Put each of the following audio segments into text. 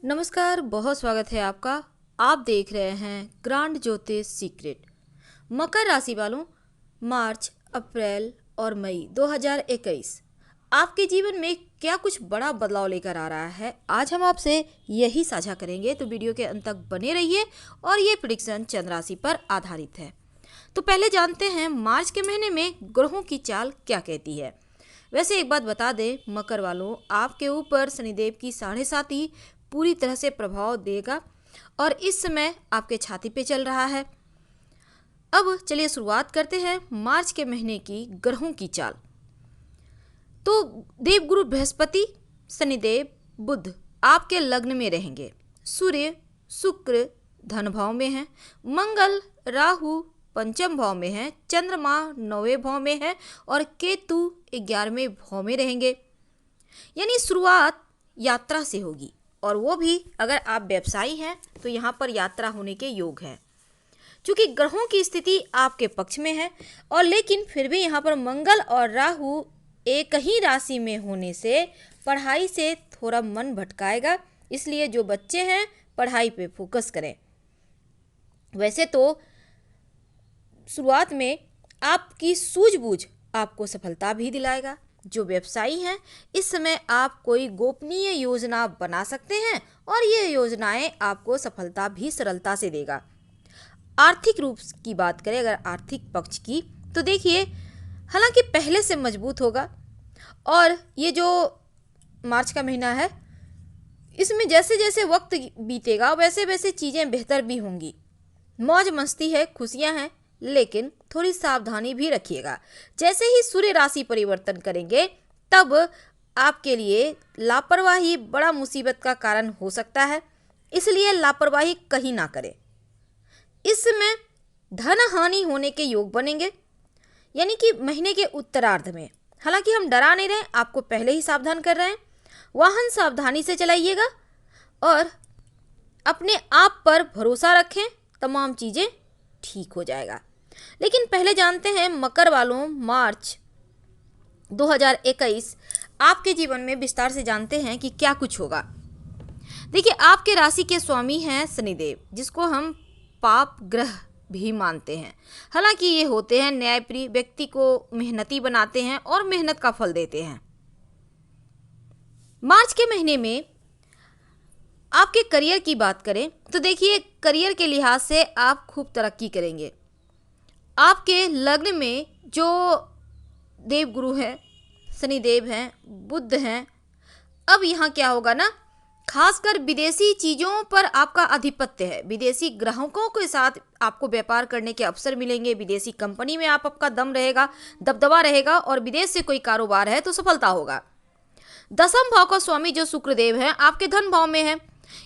नमस्कार, बहुत स्वागत है आपका। आप देख रहे हैं ग्रांड ज्योतिष सीक्रेट। मकर राशि वालों, मार्च, अप्रैल और मई 2021 आपके जीवन में क्या कुछ बड़ा बदलाव लेकर आ रहा है, आज हम आपसे यही साझा करेंगे। तो वीडियो के अंत तक बने रहिए और ये प्रेडिक्शन चंद्र राशि पर आधारित है। तो पहले जानते हैं मार्च के महीने में ग्रहों की चाल क्या कहती है। वैसे एक बात बता दें मकर वालों, आपके ऊपर शनिदेव की 7.5 पूरी तरह से प्रभाव देगा और इस समय आपके छाती पे चल रहा है। अब चलिए शुरुआत करते हैं मार्च के महीने की ग्रहों की चाल। तो देवगुरु बृहस्पति, शनिदेव, बुध आपके लग्न में रहेंगे। सूर्य, शुक्र धन भाव में है। मंगल, राहु पंचम भाव में है। चंद्रमा 9वें भाव में है और केतु 11वें भाव में रहेंगे। यानी शुरुआत यात्रा से होगी और वो भी अगर आप व्यवसायी हैं तो यहाँ पर यात्रा होने के योग है। क्योंकि ग्रहों की स्थिति आपके पक्ष में है और लेकिन फिर भी यहाँ पर मंगल और राहु एक ही राशि में होने से पढ़ाई से थोड़ा मन भटकाएगा। इसलिए जो बच्चे हैं पढ़ाई पे फोकस करें। वैसे तो शुरुआत में आपकी सूझबूझ आपको सफलता भी दिलाएगा। जो व्यवसायी हैं इस समय आप कोई गोपनीय योजना बना सकते हैं और ये योजनाएं आपको सफलता भी सरलता से देगा। आर्थिक रूप की बात करें अगर आर्थिक पक्ष की, तो देखिए हालांकि पहले से मजबूत होगा और ये जो मार्च का महीना है इसमें जैसे जैसे वक्त बीतेगा वैसे वैसे चीज़ें बेहतर भी होंगी। मौज मस्ती है, खुशियां हैं, लेकिन थोड़ी सावधानी भी रखिएगा। जैसे ही सूर्य राशि परिवर्तन करेंगे तब आपके लिए लापरवाही बड़ा मुसीबत का कारण हो सकता है, इसलिए लापरवाही कहीं ना करें। इस समय धन हानि होने के योग बनेंगे, यानी कि महीने के उत्तरार्ध में। हालांकि हम डरा नहीं रहे, आपको पहले ही सावधान कर रहे हैं। वाहन सावधानी से चलाइएगा और अपने आप पर भरोसा रखें, तमाम चीज़ें ठीक हो जाएगा। लेकिन पहले जानते हैं मकर वालों, मार्च 2021 आपके जीवन में विस्तार से जानते हैं कि क्या कुछ होगा। देखिए आपके राशि के स्वामी हैं शनिदेव, जिसको हम पाप ग्रह भी मानते हैं। हालांकि ये होते हैं न्यायप्रिय, व्यक्ति को मेहनती बनाते हैं और मेहनत का फल देते हैं। मार्च के महीने में आपके करियर की बात करें तो देखिए करियर के लिहाज से आप खूब तरक्की करेंगे। आपके लग्न में जो देवगुरु हैं, शनिदेव हैं, बुध हैं, अब यहाँ क्या होगा ना, खासकर विदेशी चीज़ों पर आपका आधिपत्य है। विदेशी ग्राहकों के साथ आपको व्यापार करने के अवसर मिलेंगे। विदेशी कंपनी में आपका दम रहेगा, दबदबा रहेगा और विदेश से कोई कारोबार है तो सफलता होगा। दसम भाव का स्वामी जो शुक्रदेव है आपके धन भाव में है,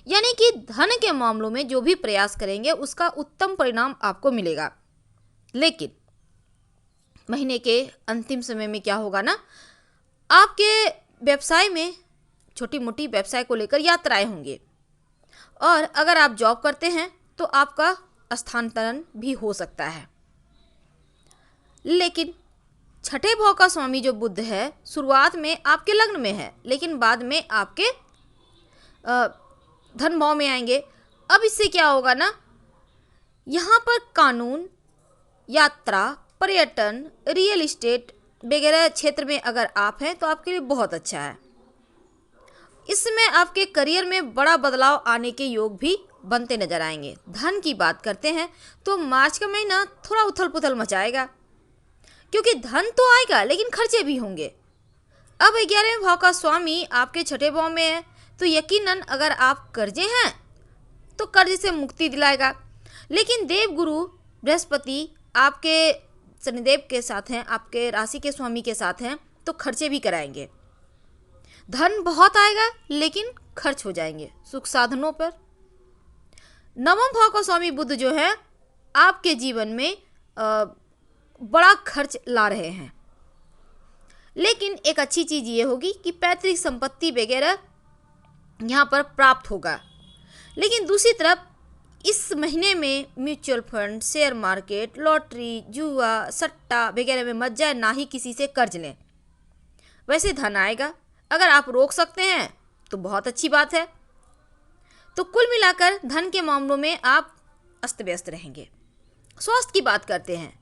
यानी कि धन के मामलों में जो भी प्रयास करेंगे उसका उत्तम परिणाम आपको मिलेगा। लेकिन महीने के अंतिम समय में क्या होगा ना, आपके व्यवसाय में छोटी मोटी व्यवसाय को लेकर यात्राएं होंगे और अगर आप जॉब करते हैं तो आपका स्थानांतरण भी हो सकता है। लेकिन छठे भाव का स्वामी जो बुध है शुरुआत में आपके लग्न में है, लेकिन बाद में आपके धन भाव में आएंगे। अब इससे क्या होगा ना, यहाँ पर कानून, यात्रा, पर्यटन, रियल एस्टेट वगैरह क्षेत्र में अगर आप हैं तो आपके लिए बहुत अच्छा है। इसमें आपके करियर में बड़ा बदलाव आने के योग भी बनते नजर आएंगे। धन की बात करते हैं तो मार्च का महीना थोड़ा उथल पुथल मचाएगा, क्योंकि धन तो आएगा लेकिन खर्चे भी होंगे। अब 11वें भाव का स्वामी आपके छठे भाव में है तो यकीनन अगर आप कर्जे हैं तो कर्ज से मुक्ति दिलाएगा। लेकिन देवगुरु बृहस्पति आपके शनिदेव के साथ हैं, आपके राशि के स्वामी के साथ हैं, तो खर्चे भी कराएंगे। धन बहुत आएगा लेकिन खर्च हो जाएंगे सुख साधनों पर। नवम भाव का स्वामी बुध जो है आपके जीवन में बड़ा खर्च ला रहे हैं। लेकिन एक अच्छी चीज़ ये होगी कि पैतृक संपत्ति वगैरह यहाँ पर प्राप्त होगा। लेकिन दूसरी तरफ इस महीने में mutual fund, share market, lottery, जुआ, सट्टा वगैरह में मत जाए, ना ही किसी से कर्ज लें। वैसे धन आएगा, अगर आप रोक सकते हैं तो बहुत अच्छी बात है। तो कुल मिलाकर धन के मामलों में आप अस्त व्यस्त रहेंगे। स्वास्थ्य की बात करते हैं।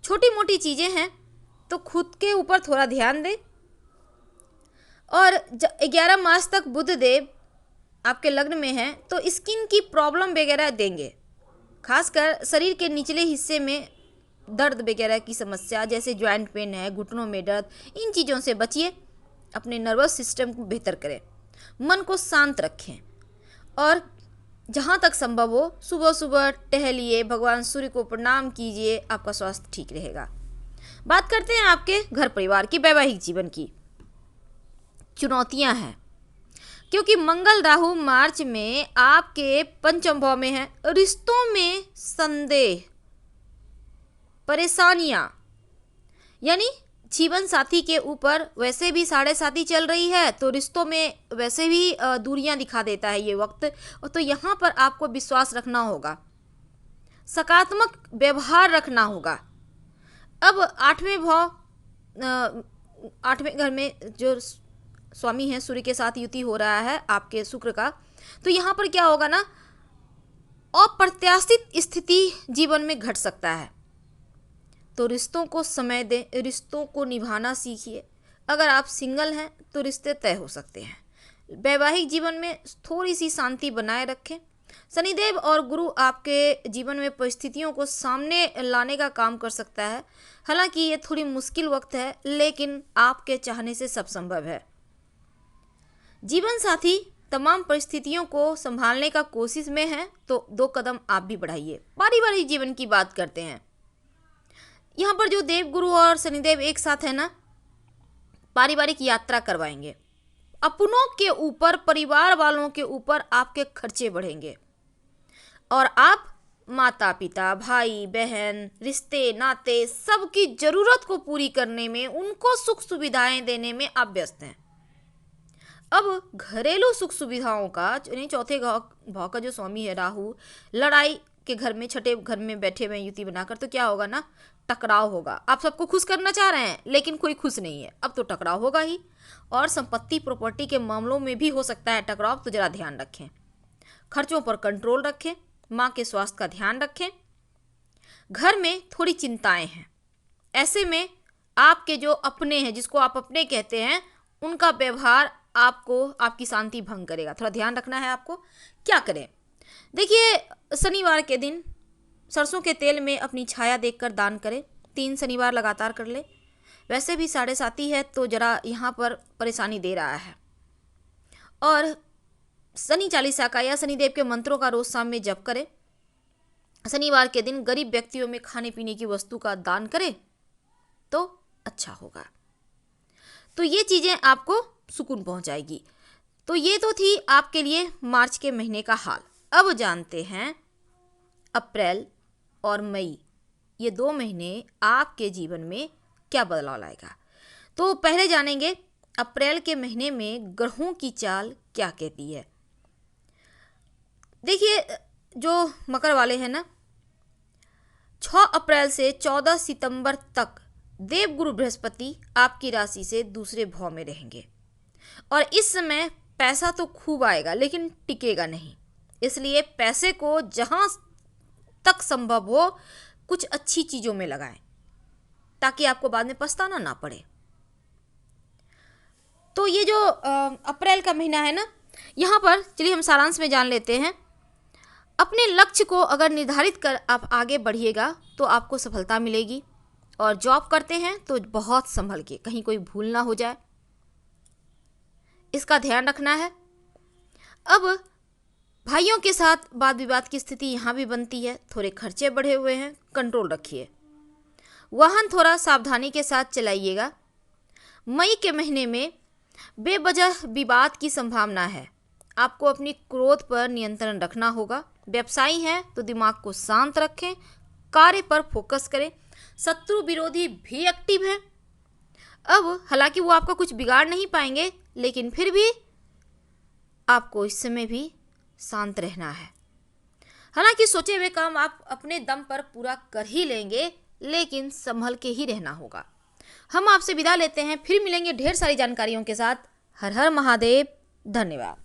छोटी मोटी चीज़ें हैं तो खुद के ऊपर थोड़ा ध्यान दें। और 11 मार्च तक बुध देव आपके लग्न में हैं तो स्किन की प्रॉब्लम वगैरह देंगे, खासकर शरीर के निचले हिस्से में दर्द वगैरह की समस्या, जैसे जॉइंट पेन है, घुटनों में दर्द, इन चीज़ों से बचिए। अपने नर्वस सिस्टम को बेहतर करें, मन को शांत रखें और जहाँ तक संभव हो सुबह सुबह टहलिए, भगवान सूर्य को प्रणाम कीजिए, आपका स्वास्थ्य ठीक रहेगा। बात करते हैं आपके घर परिवार की, वैवाहिक जीवन की। चुनौतियाँ हैं क्योंकि मंगल राहु मार्च में आपके पंचम भाव में है। रिश्तों में संदेह, परेशानियाँ, यानी जीवन साथी के ऊपर वैसे भी 7.5 चल रही है तो रिश्तों में वैसे भी दूरियां दिखा देता है ये वक्त। और तो यहाँ पर आपको विश्वास रखना होगा, सकारात्मक व्यवहार रखना होगा। अब 8वें घर में जो स्वामी है सूर्य के साथ युति हो रहा है आपके शुक्र का, तो यहाँ पर क्या होगा ना, अप्रत्याशित स्थिति जीवन में घट सकता है। तो रिश्तों को समय दें, रिश्तों को निभाना सीखिए। अगर आप सिंगल हैं तो रिश्ते तय हो सकते हैं। वैवाहिक जीवन में थोड़ी सी शांति बनाए रखें। शनिदेव और गुरु आपके जीवन में परिस्थितियों को सामने लाने का काम कर सकता है। हालांकि ये थोड़ी मुश्किल वक्त है, लेकिन आपके चाहने से सब संभव है। जीवन साथी तमाम परिस्थितियों को संभालने का कोशिश में है तो 2 कदम आप भी बढ़ाइए। पारिवारिक जीवन की बात करते हैं। यहाँ पर जो देव गुरु और शनिदेव एक साथ है ना, पारिवारिक यात्रा करवाएंगे। अपनों के ऊपर, परिवार वालों के ऊपर आपके खर्चे बढ़ेंगे और आप माता पिता, भाई बहन, रिश्ते नाते सबकी जरूरत को पूरी करने में, उनको सुख सुविधाएं देने में आप व्यस्त हैं। अब घरेलू सुख सुविधाओं का, चौथे भाव का जो स्वामी है राहु, लड़ाई के घर में, छठे घर में बैठे हुए युति बनाकर, तो क्या होगा ना, टकराव होगा। आप सबको खुश करना चाह रहे हैं लेकिन कोई खुश नहीं है, अब तो टकराव होगा ही। और संपत्ति प्रॉपर्टी के मामलों में भी हो सकता है टकराव, तो जरा ध्यान रखें। खर्चों पर कंट्रोल रखें, माँ के स्वास्थ्य का ध्यान रखें। घर में थोड़ी चिंताएं हैं, ऐसे में आपके जो अपने हैं, जिसको आप अपने कहते हैं, उनका व्यवहार आपको, आपकी शांति भंग करेगा। थोड़ा ध्यान रखना है आपको। क्या करें, देखिए शनिवार के दिन सरसों के तेल में अपनी छाया देखकर दान करें। 3 शनिवार लगातार कर ले। वैसे भी 7.5 है तो जरा यहाँ पर परेशानी दे रहा है। और शनि चालीसा का या शनिदेव के मंत्रों का रोज शाम में जप करें। शनिवार के दिन गरीब व्यक्तियों में खाने पीने की वस्तु का दान करें तो अच्छा होगा। तो ये चीज़ें आपको सुकून पहुँचाएगी। तो ये तो थी आपके लिए मार्च के महीने का हाल। अब जानते हैं अप्रैल और मई, ये 2 महीने आपके जीवन में क्या बदलाव लाएगा। तो पहले जानेंगे अप्रैल के महीने में ग्रहों की चाल क्या कहती है। देखिए जो मकर वाले हैं ना, 6 अप्रैल से 14 सितंबर तक देवगुरु बृहस्पति आपकी राशि से दूसरे भाव में रहेंगे और इस समय पैसा तो खूब आएगा लेकिन टिकेगा नहीं। इसलिए पैसे को जहां तक संभव हो कुछ अच्छी चीजों में लगाएं ताकि आपको बाद में पछताना ना पड़े। तो ये जो अप्रैल का महीना है ना, यहाँ पर चलिए हम सारांश में जान लेते हैं। अपने लक्ष्य को अगर निर्धारित कर आप आगे बढ़िएगा तो आपको सफलता मिलेगी। और जॉब करते हैं तो बहुत संभल के, कहीं कोई भूल ना हो जाए, इसका ध्यान रखना है। अब भाइयों के साथ वाद विवाद की स्थिति यहाँ भी बनती है, थोड़े खर्चे बढ़े हुए हैं, कंट्रोल रखिए। वाहन थोड़ा सावधानी के साथ चलाइएगा। मई के महीने में बेवजह विवाद की संभावना है, आपको अपनी क्रोध पर नियंत्रण रखना होगा। व्यवसायी हैं तो दिमाग को शांत रखें, कार्य पर फोकस करें। शत्रु विरोधी भी एक्टिव है। अब हालांकि वो आपका कुछ बिगाड़ नहीं पाएंगे लेकिन फिर भी आपको इस समय भी शांत रहना है। हालांकि सोचे हुए काम आप अपने दम पर पूरा कर ही लेंगे लेकिन संभल के ही रहना होगा। हम आपसे विदा लेते हैं, फिर मिलेंगे ढेर सारी जानकारियों के साथ। हर हर महादेव, धन्यवाद।